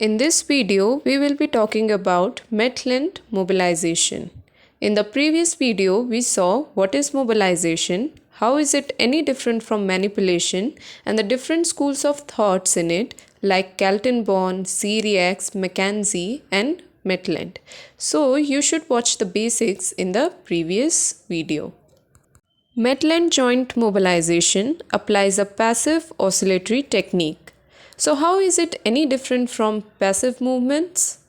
In this video, we will be talking about Maitland mobilization. In the previous video, we saw what is mobilization, how is it any different from manipulation, and the different schools of thoughts in it like Kaltenborn, Cyriax, Mackenzie, and Maitland. So you should watch the basics in the previous video. Maitland Joint Mobilization applies a passive oscillatory technique. So how is it any different from passive movements?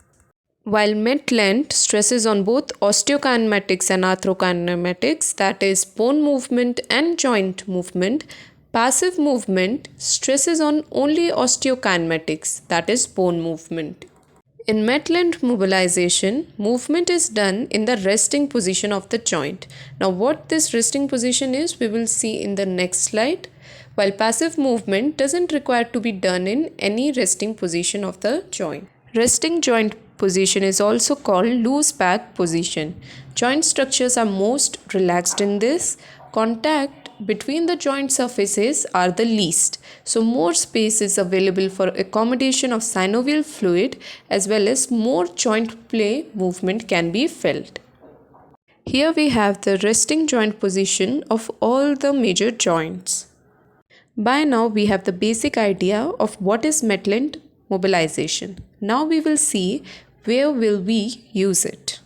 While Maitland stresses on both osteokinematics and arthrokinematics, that is bone movement and joint movement, passive movement stresses on only osteokinematics, that is bone movement. In Maitland mobilization, movement is done in the resting position of the joint. Now what this resting position is, we will see in the next slide. While passive movement doesn't require to be done in any resting position of the joint. Resting joint position is also called loose back position. Joint structures are most relaxed in this. Contact between the joint surfaces are the least. So more space is available for accommodation of synovial fluid as well as more joint play movement can be felt. Here we have the resting joint position of all the major joints. By now we have the basic idea of what is Maitland mobilization. Now we will see where will we use it.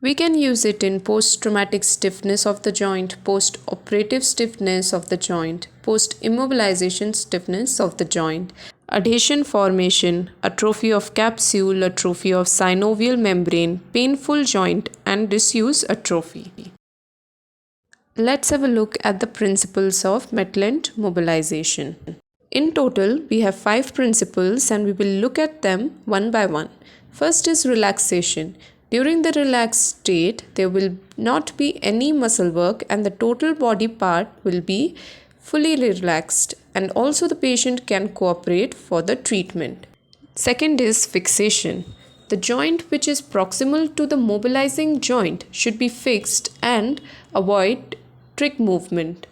We can use it in post-traumatic stiffness of the joint, post-operative stiffness of the joint, post-immobilization stiffness of the joint, adhesion formation, atrophy of capsule, atrophy of synovial membrane, painful joint and disuse atrophy. Let's have a look at the principles of Maitland mobilization. In total, we have 5 principles and we will look at them one by one. First is relaxation. During the relaxed state, there will not be any muscle work and the total body part will be fully relaxed and also the patient can cooperate for the treatment. Second is fixation. The joint which is proximal to the mobilizing joint should be fixed and avoid trick movement.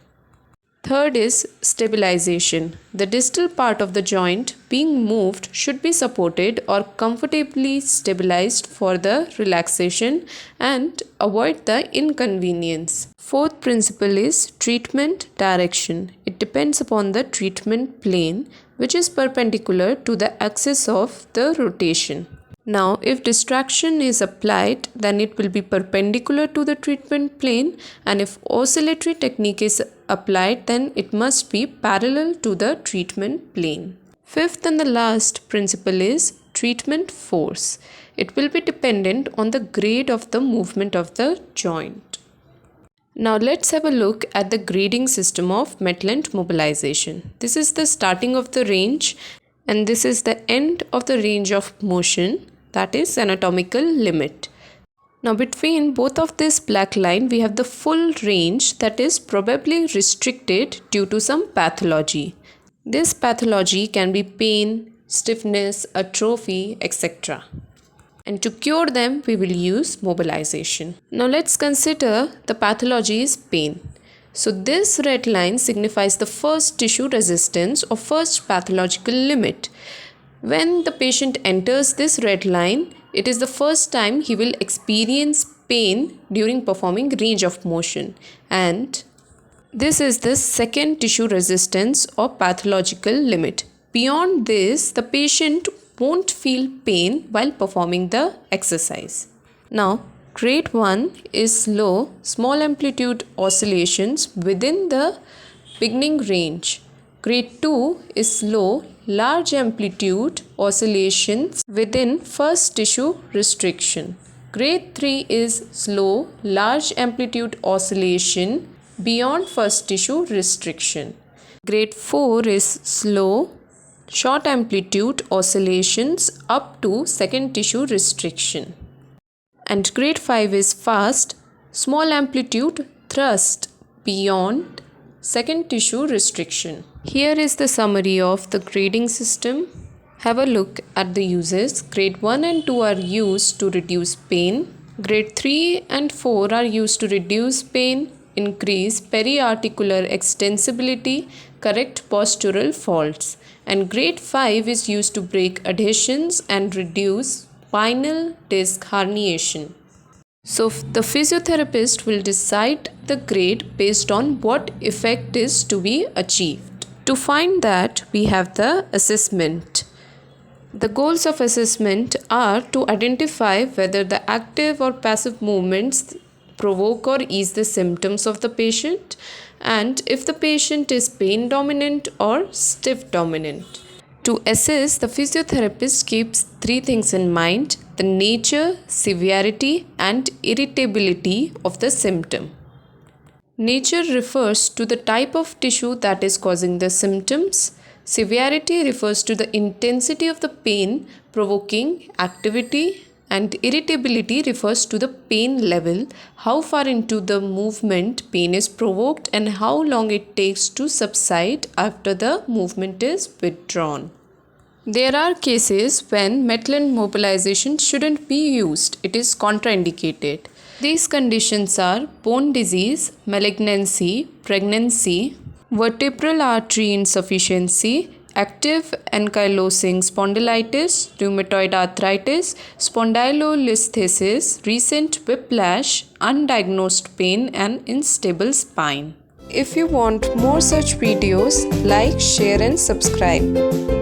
Third is stabilization. The distal part of the joint being moved should be supported or comfortably stabilized for the relaxation and avoid the inconvenience. Fourth principle is treatment direction. It depends upon the treatment plane which is perpendicular to the axis of the rotation. Now, if distraction is applied, then it will be perpendicular to the treatment plane, and if oscillatory technique is applied, then it must be parallel to the treatment plane. Fifth and the last principle is treatment force. It will be dependent on the grade of the movement of the joint. Now let's have a look at the grading system of Maitland mobilization. This is the starting of the range and this is the end of the range of motion, that is anatomical limit. Now between both of this black line we have the full range that is probably restricted due to some pathology. This pathology can be pain, stiffness, atrophy, etc. And to cure them we will use mobilization. Now let's consider the pathology is pain. So this red line signifies the first tissue resistance or first pathological limit. When the patient enters this red line, it is the first time he will experience pain during performing range of motion, and this is the second tissue resistance or pathological limit. Beyond this, the patient won't feel pain while performing the exercise. Now, grade 1 is low, small amplitude oscillations within the beginning range. Grade 2 is low, large amplitude oscillations within first tissue restriction. Grade 3 is slow, large amplitude oscillation beyond first tissue restriction. Grade 4 is slow, short amplitude oscillations up to second tissue restriction. And grade 5 is fast, small amplitude thrust beyond second tissue restriction. Here is the summary of the grading system. Have a look at the uses. Grade 1 and 2 are used to reduce pain. Grade 3 and 4 are used to reduce pain, increase periarticular extensibility, correct postural faults. and grade 5 is used to break adhesions and reduce spinal disc herniation. So the physiotherapist will decide the grade based on what effect is to be achieved. To find that, we have the assessment. The goals of assessment are to identify whether the active or passive movements provoke or ease the symptoms of the patient, and if the patient is pain dominant or stiff dominant. To assess, the physiotherapist keeps three things in mind: the nature, severity, and irritability of the symptom. Nature refers to the type of tissue that is causing the symptoms. Severity refers to the intensity of the pain provoking activity, and irritability refers to the pain level, how far into the movement pain is provoked and how long it takes to subside after the movement is withdrawn. There are cases when Maitland mobilization shouldn't be used. It is contraindicated. These conditions are bone disease, malignancy, pregnancy, vertebral artery insufficiency, active ankylosing spondylitis, rheumatoid arthritis, spondylolisthesis, recent whiplash, undiagnosed pain, and unstable spine. If you want more such videos, like, share and subscribe.